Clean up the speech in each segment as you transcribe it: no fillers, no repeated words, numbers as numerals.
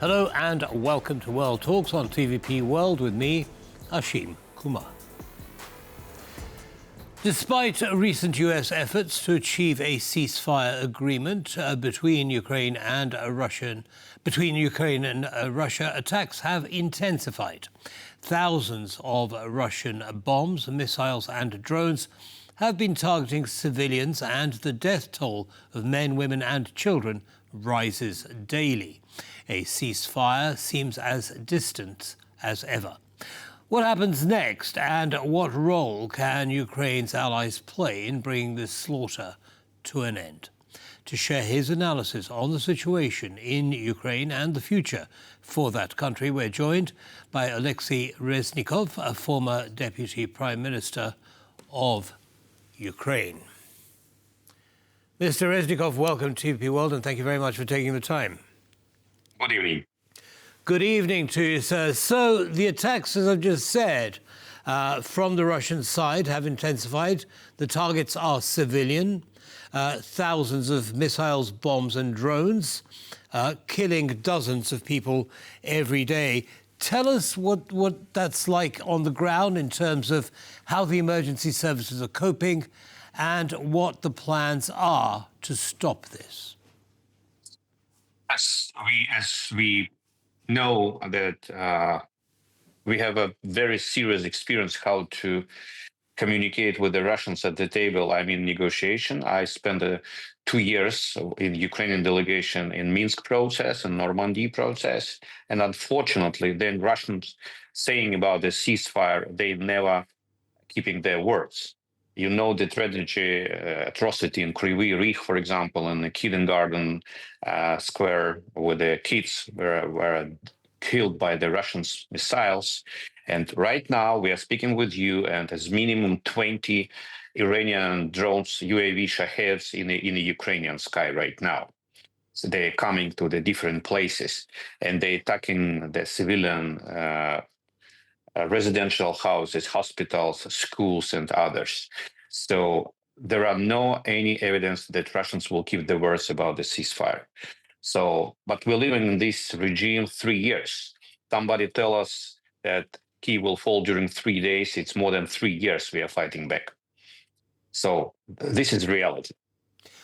Hello and welcome to World Talks on TVP World with me, Ashim Kumar. Despite recent US efforts to achieve a ceasefire agreement between Ukraine and Russia, attacks have intensified. Thousands of Russian bombs, missiles and drones have been targeting civilians, and the death toll of men, women and children rises daily. A ceasefire seems as distant as ever. What happens next, and what role can Ukraine's allies play in bringing this slaughter to an end? To share his analysis on the situation in Ukraine and the future for that country, we're joined by Oleksii Reznikov, a former Deputy Prime Minister of Ukraine. Mr. Reznikov, welcome to TVP World, and thank you very much for taking the time. Good evening. Good evening to you, sir. So the attacks, as I've just said, from the Russian side have intensified. The targets are civilian. Thousands of missiles, bombs and drones, killing dozens of people every day. Tell us what that's like on the ground in terms of how the emergency services are coping and what the plans are to stop this. As we know that we have a very serious experience how to communicate with the Russians at the table. I mean, negotiation. I spent 2 years in Ukrainian delegation in Minsk process and Normandy process. And unfortunately, then Russians saying about the ceasefire, they never keeping their words. You know, the tragedy, atrocity in Kryvyi Rih, for example, in the kindergarten square where the kids were killed by the Russian missiles. And right now we are speaking with you, and there's minimum 20 Iranian drones, UAV Shaheds in the Ukrainian sky right now. So they're coming to the different places and they're attacking the civilian residential houses, hospitals, schools, and others. So there are any evidence that Russians will keep their words about the ceasefire. So, but we're living in this regime 3 years. Somebody tell us that Kyiv will fall during 3 days. It's more than 3 years we are fighting back. So this is reality.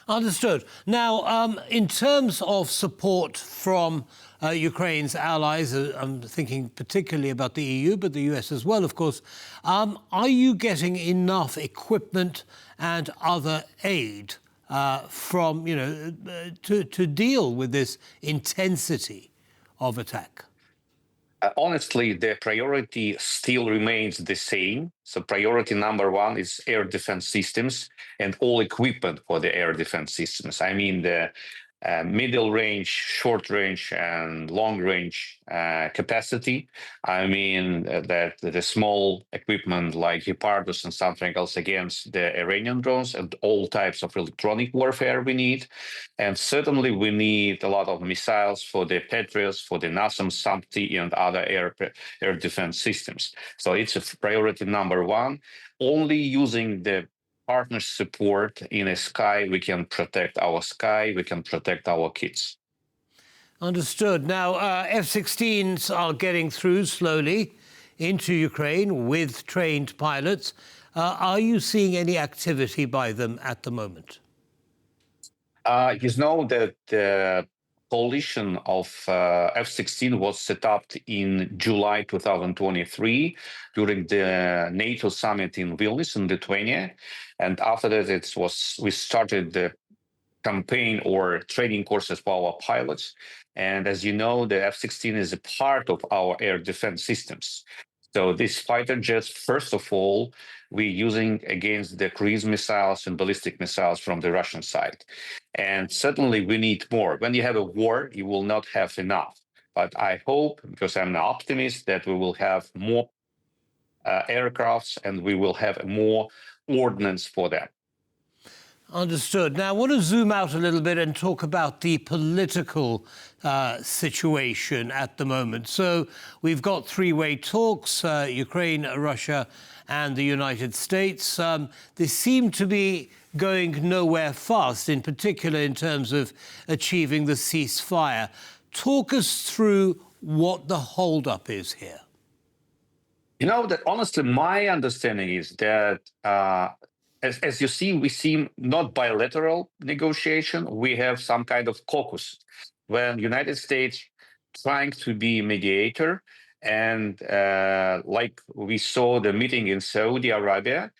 Understood. Now, in terms of support from Ukraine's allies, I'm thinking particularly about the EU, but the US as well, of course, are you getting enough equipment and other aid from, to deal with this intensity of attack? Honestly, the priority still remains the same. So priority number one is air defense systems and all equipment for the air defense systems. I mean, the middle range, short range, and long range capacity. I mean, that the small equipment like Gepardos and something else against the Iranian drones, and all types of electronic warfare we need. And certainly we need a lot of missiles for the Patriots, for the NASAM, SAMTI, and other air defense systems. So it's a priority number one. Only using the partner support in a sky, we can protect our sky, we can protect our kids. Understood. Now, F-16s are getting through slowly into Ukraine with trained pilots. Are you seeing any activity by them at the moment? You know that the coalition of F-16 was set up in July 2023 during the NATO summit in Vilnius in Lithuania. And after that, we started the campaign or training courses for our pilots. And as you know, the F-16 is a part of our air defense systems. So these fighter jets, first of all, we're using against the cruise missiles and ballistic missiles from the Russian side. And certainly we need more. When you have a war, you will not have enough. But I hope, because I'm an optimist, that we will have more aircrafts and we will have more ordnance for that. Understood. Now, I want to zoom out a little bit and talk about the political situation at the moment. So we've got three-way talks, Ukraine, Russia and the United States. They seem to be going nowhere fast, in particular in terms of achieving the ceasefire. Talk us through what the holdup is here. You know that honestly, my understanding is that as you see, we see not bilateral negotiation. We have some kind of caucus when United States trying to be mediator, and like we saw the meeting in Saudi Arabia.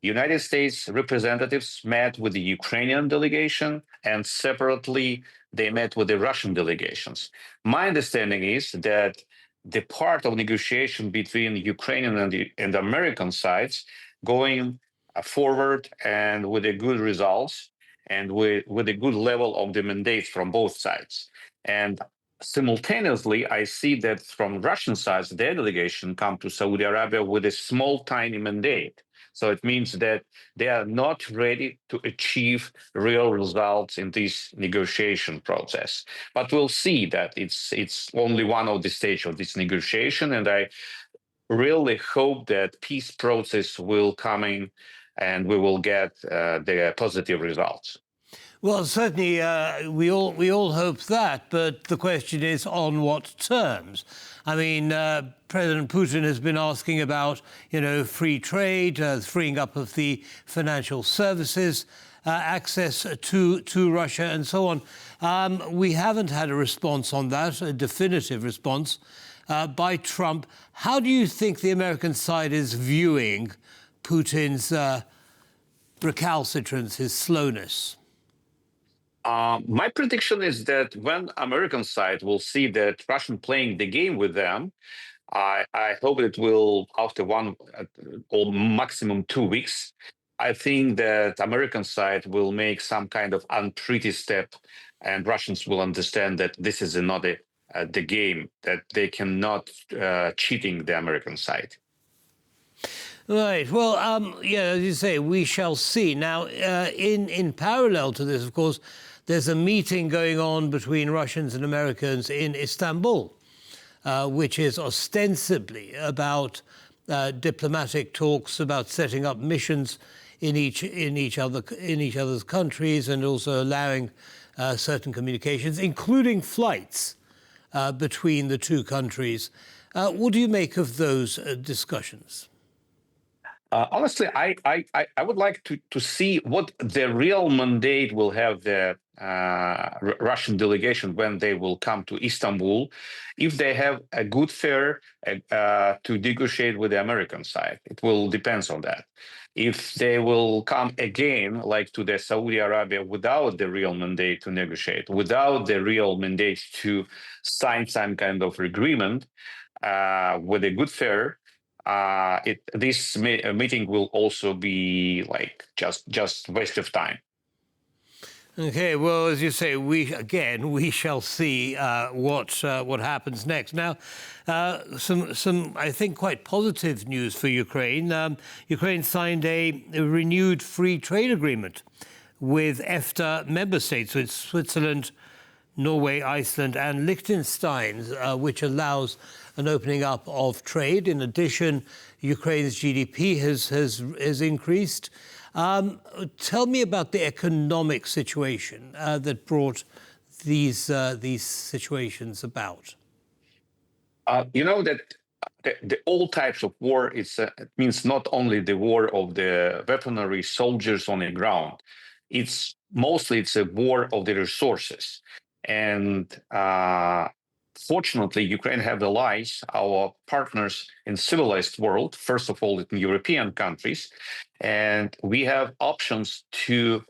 United States representatives met with the Ukrainian delegation, and separately they met with the Russian delegations. My understanding is that the part of negotiation between Ukrainian and the American sides going forward and with a good results and with a good level of the mandate from both sides. And simultaneously, I see that from Russian sides, their delegation come to Saudi Arabia with a small, tiny mandate. So it means that they are not ready to achieve real results in this negotiation process. But we'll see that it's only one of the stages of this negotiation, and I really hope that peace process will come in and we will get the positive results. Well, certainly we all hope that, but the question is on what terms? I mean, President Putin has been asking about, free trade, freeing up of the financial services, access to Russia, and so on. We haven't had a response on that, a definitive response by Trump. How do you think the American side is viewing Putin's recalcitrance, his slowness? My prediction is that when American side will see that Russian playing the game with them, I hope it will after one or maximum 2 weeks. I think that American side will make some kind of untreaty step, and Russians will understand that this is another the game, that they cannot cheating the American side. Right. Well, as you say, we shall see. Now, in parallel to this, of course, there's a meeting going on between Russians and Americans in Istanbul, which is ostensibly about diplomatic talks, about setting up missions in each other's countries, and also allowing certain communications, including flights between the two countries. What do you make of those discussions? Honestly, I would like to see what the real mandate will have the Russian delegation when they will come to Istanbul, if they have a good fare to negotiate with the American side. It will depend on that. If they will come again, like to the Saudi Arabia, without the real mandate to negotiate, without the real mandate to sign some kind of agreement with a good fare, this meeting will also be like just waste of time. Okay, well, as you say, we shall see what happens next. Now, some I think quite positive news for Ukraine. Ukraine signed a renewed free trade agreement with EFTA member states, so it's Switzerland, Norway, Iceland, and Liechtenstein, which allows an opening up of trade. In addition, Ukraine's GDP has increased. Tell me about the economic situation that brought these situations about. You know that the all types of war, it means not only the war of the weaponry soldiers on the ground. It's a war of the resources. And fortunately, Ukraine have allies, our partners in civilized world, first of all, in European countries, and we have options to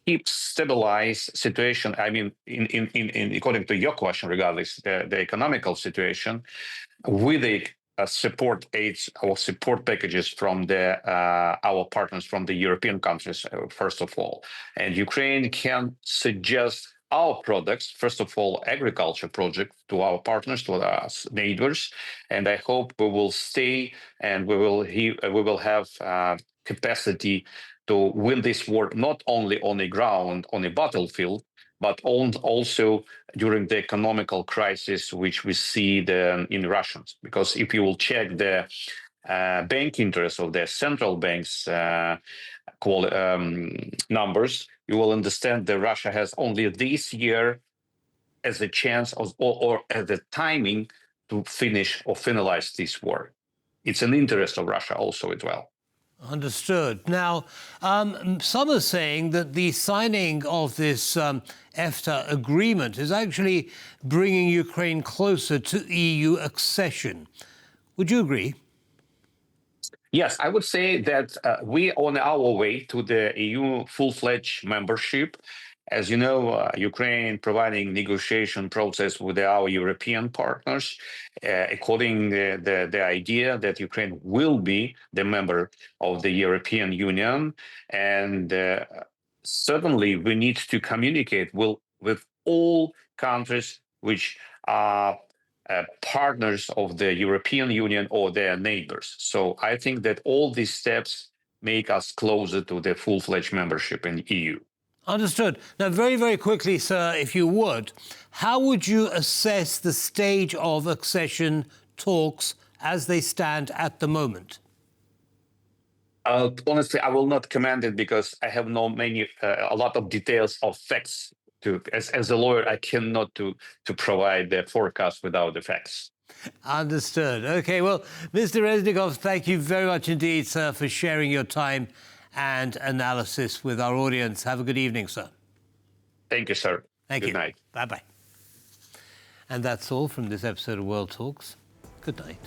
keep stabilize situation. I mean, in according to your question, regardless the economical situation, with the support aids or support packages from our partners from the European countries, first of all, and Ukraine can suggest our products, first of all, agriculture project to our partners, to our neighbors, and I hope we will stay and we will have capacity to win this war not only on the ground, on the battlefield, but also during the economical crisis which we see in Russians. Because if you will check the bank interest of the central banks numbers, you will understand that Russia has only this year as a chance or as a timing to finish or finalize this war. It's an interest of Russia also as well. Understood. Now, some are saying that the signing of this EFTA agreement is actually bringing Ukraine closer to EU accession. Would you agree? Yes, I would say that we are on our way to the EU full-fledged membership. As you know, Ukraine providing negotiation process with our European partners, according the idea that Ukraine will be the member of the European Union, and certainly we need to communicate with all countries which are partners of the European Union or their neighbors. So I think that all these steps make us closer to the full-fledged membership in the EU. Understood. Now, very, very quickly, sir, if you would, how would you assess the stage of accession talks as they stand at the moment? Honestly, I will not comment it because I have a lot of details of facts. As a lawyer, I cannot to provide the forecast without the facts. Understood. OK, well, Mr. Reznikov, thank you very much indeed, sir, for sharing your time and analysis with our audience. Have a good evening, sir. Thank you, sir. Thank you. Good night. Bye-bye. And that's all from this episode of World Talks. Good night.